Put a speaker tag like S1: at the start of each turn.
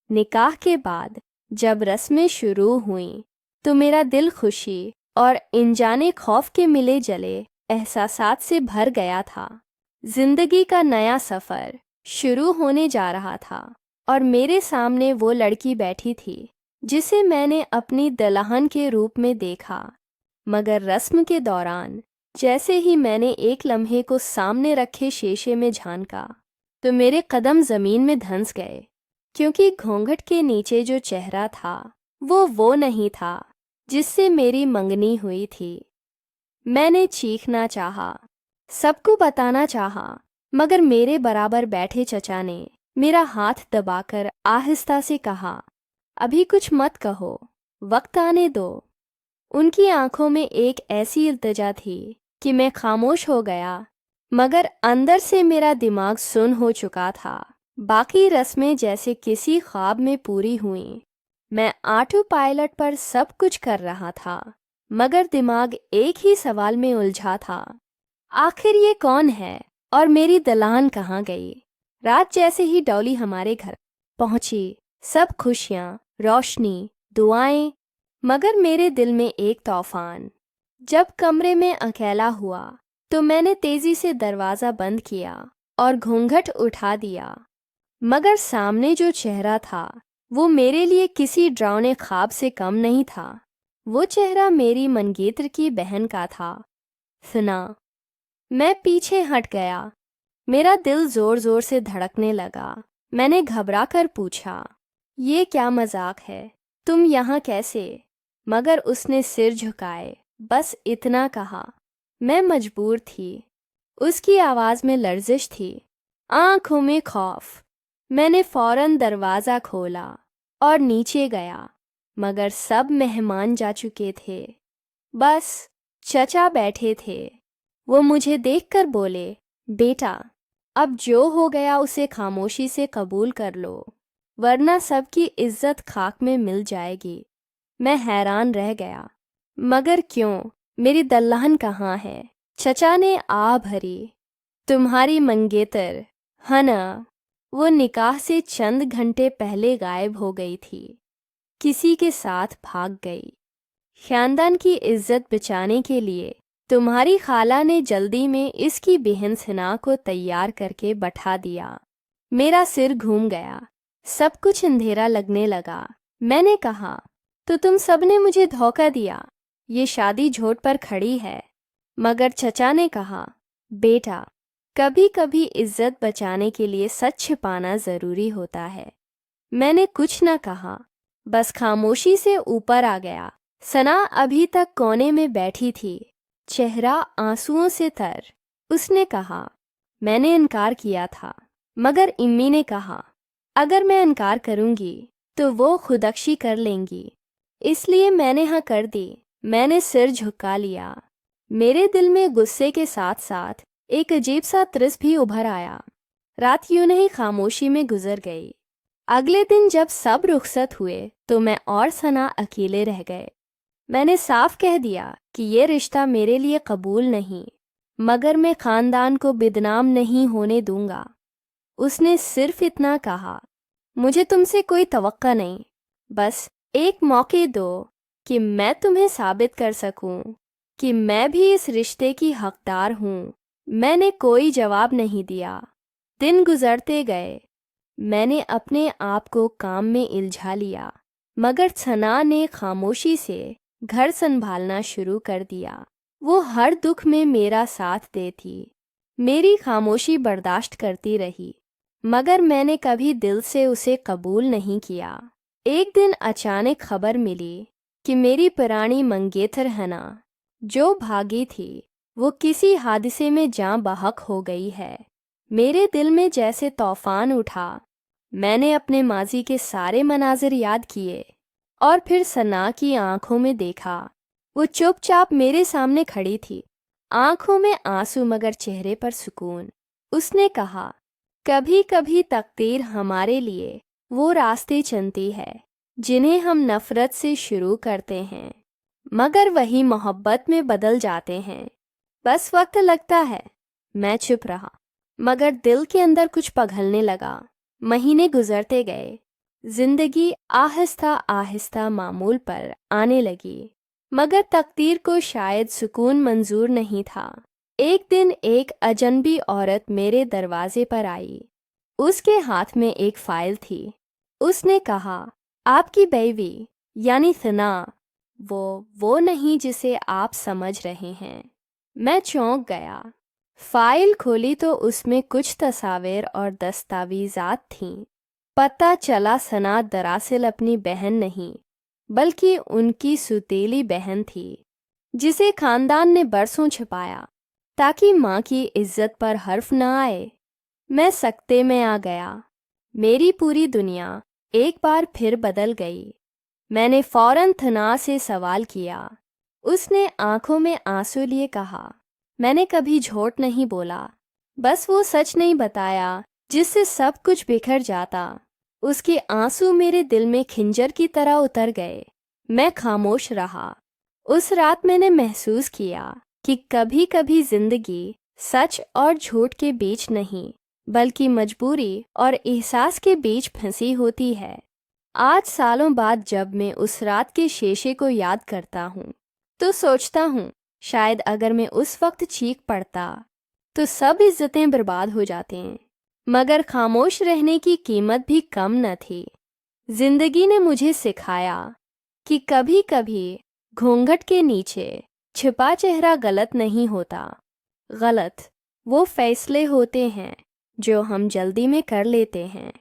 S1: निकाह के बाद जब रस्में शुरू हुईं तो मेरा दिल खुशी और अनजाने खौफ के मिले जले एहसासात से भर गया था। जिंदगी का नया सफ़र शुरू होने जा रहा था और मेरे सामने वो लड़की बैठी थी जिसे मैंने अपनी दुल्हन के रूप में देखा। मगर रस्म के दौरान जैसे ही मैंने एक लम्हे को सामने रखे शीशे में झांका तो मेरे कदम ज़मीन में धंस गए, क्योंकि घूंघट के नीचे जो चेहरा था वो नहीं था जिससे मेरी मंगनी हुई थी। मैंने चीखना चाहा, सबको बताना चाहा, मगर मेरे बराबर बैठे चचा ने मेरा हाथ दबाकर आहिस्ता से कहा, अभी कुछ मत कहो, वक्त आने दो। उनकी आंखों में एक ऐसी इल्तिजा थी कि मैं खामोश हो गया, मगर अंदर से मेरा दिमाग सुन्न हो चुका था। बाकी रस्में जैसे किसी ख्वाब में पूरी हुईं। मैं ऑटो पायलट पर सब कुछ कर रहा था, मगर दिमाग एक ही सवाल में उलझा था, आखिर ये कौन है और मेरी दुल्हन कहाँ गई। रात जैसे ही डॉली हमारे घर पहुंची, सब खुशियाँ, रोशनी, दुआएं, मगर मेरे दिल में एक तूफान। जब कमरे में अकेला हुआ तो मैंने तेजी से दरवाज़ा बंद किया और घूंघट उठा दिया, मगर सामने जो चेहरा था वो मेरे लिए किसी डरावने ख्वाब से कम नहीं था। वो चेहरा मेरी मंगेतर की बहन का था, सना। मैं पीछे हट गया, मेरा दिल जोर जोर से धड़कने लगा। मैंने घबरा कर पूछा, ये क्या मजाक है, तुम यहाँ कैसे? मगर उसने सिर झुकाए बस इतना कहा। मैं मजबूर थी, उसकी आवाज़ में लर्जिश थी, आंखों में खौफ। मैंने फौरन दरवाज़ा खोला और नीचे गया, मगर सब मेहमान जा चुके थे, बस चचा बैठे थे। वो मुझे देखकर बोले, बेटा, अब जो हो गया उसे खामोशी से कबूल कर लो, वरना सबकी इज्जत खाक में मिल जाएगी। मैं हैरान रह गया, मगर क्यों, मेरी दुल्हन कहाँ है? चचा ने आ भरी, तुम्हारी मंगेतर हना, वो निकाह से चंद घंटे पहले गायब हो गई थी, किसी के साथ भाग गई। खानदान की इज्जत बचाने के लिए तुम्हारी खाला ने जल्दी में इसकी बहन सना को तैयार करके बैठा दिया। मेरा सिर घूम गया, सब कुछ अंधेरा लगने लगा। मैंने कहा, तो तुम सबने मुझे धोखा दिया, ये शादी झोट पर खड़ी है। मगर चचा ने कहा, बेटा, कभी कभी इज्जत बचाने के लिए सच छिपाना ज़रूरी होता है। मैंने कुछ न कहा, बस खामोशी से ऊपर आ गया। सना अभी तक कोने में बैठी थी, चेहरा आंसुओं से तर। उसने कहा, मैंने इनकार किया था, मगर इम्मी ने कहा अगर मैं इनकार करूंगी तो वो खुदकुशी कर लेंगी, इसलिए मैंने हाँ कर दी। मैंने सिर झुका लिया। मेरे दिल में गुस्से के साथ साथ एक अजीब सा त्रस भी उभर आया। रात यूं नहीं खामोशी में गुजर गई। अगले दिन जब सब रुखसत हुए तो मैं और सना अकेले रह गए। मैंने साफ कह दिया कि ये रिश्ता मेरे लिए कबूल नहीं, मगर मैं खानदान को बदनाम नहीं होने दूंगा। उसने सिर्फ इतना कहा, मुझे तुमसे कोई तवक्का नहीं, बस एक मौके दो कि मैं तुम्हें साबित कर सकूं कि मैं भी इस रिश्ते की हकदार हूँ। मैंने कोई जवाब नहीं दिया। दिन गुजरते गए, मैंने अपने आप को काम में उलझा लिया, मगर सना ने खामोशी से घर संभालना शुरू कर दिया। वो हर दुख में मेरा साथ देती, मेरी खामोशी बर्दाश्त करती रही, मगर मैंने कभी दिल से उसे कबूल नहीं किया। एक दिन अचानक खबर मिली कि मेरी पुरानी मंगेतर हना, जो भागी थी, वो किसी हादसे में जान बहक हो गई है। मेरे दिल में जैसे तूफान उठा। मैंने अपने माजी के सारे मनाजिर याद किए और फिर सना की आंखों में देखा। वो चुपचाप मेरे सामने खड़ी थी, आंखों में आंसू मगर चेहरे पर सुकून। उसने कहा, कभी कभी तकदीर हमारे लिए वो रास्ते चुनती है जिन्हें हम नफरत से शुरू करते हैं, मगर वही मोहब्बत में बदल जाते हैं। बस वक्त लगता है। मैं चुप रहा, मगर दिल के अंदर कुछ पिघलने लगा। महीने गुजरते गए, जिंदगी आहिस्ता आहिस्ता मामूल पर आने लगी, मगर तकदीर को शायद सुकून मंजूर नहीं था। एक दिन एक अजनबी औरत मेरे दरवाजे पर आई। उसके हाथ में एक फाइल थी। उसने कहा, आपकी बीवी यानी सना, वो नहीं जिसे आप समझ रहे हैं। मैं चौंक गया। फाइल खोली तो उसमें कुछ तस्वीर और दस्तावेजात थीं। पता चला सना दरअसल अपनी बहन नहीं, बल्कि उनकी सुतीली बहन थी, जिसे खानदान ने बरसों छिपाया ताकि माँ की इज्जत पर हर्फ न आए। मैं सकते में आ गया। मेरी पूरी दुनिया एक बार फिर बदल गई। मैंने फौरन थना से सवाल किया। उसने आंखों में आंसू लिए कहा, मैंने कभी झूठ नहीं बोला, बस वो सच नहीं बताया जिससे सब कुछ बिखर जाता। उसके आंसू मेरे दिल में खिंजर की तरह उतर गए। मैं खामोश रहा। उस रात मैंने महसूस किया कि कभी कभी जिंदगी सच और झूठ के बीच नहीं, बल्कि मजबूरी और एहसास के बीच फंसी होती है। आज सालों बाद जब मैं उस रात के शेषे को याद करता हूँ तो सोचता हूँ, शायद अगर मैं उस वक्त चीख पड़ता तो सब इज्जतें बर्बाद हो जाते हैं। मगर खामोश रहने की कीमत भी कम न थी। जिंदगी ने मुझे सिखाया कि कभी कभी घूंघट के नीचे छिपा चेहरा गलत नहीं होता। गलत वो फैसले होते हैं जो हम जल्दी में कर लेते हैं।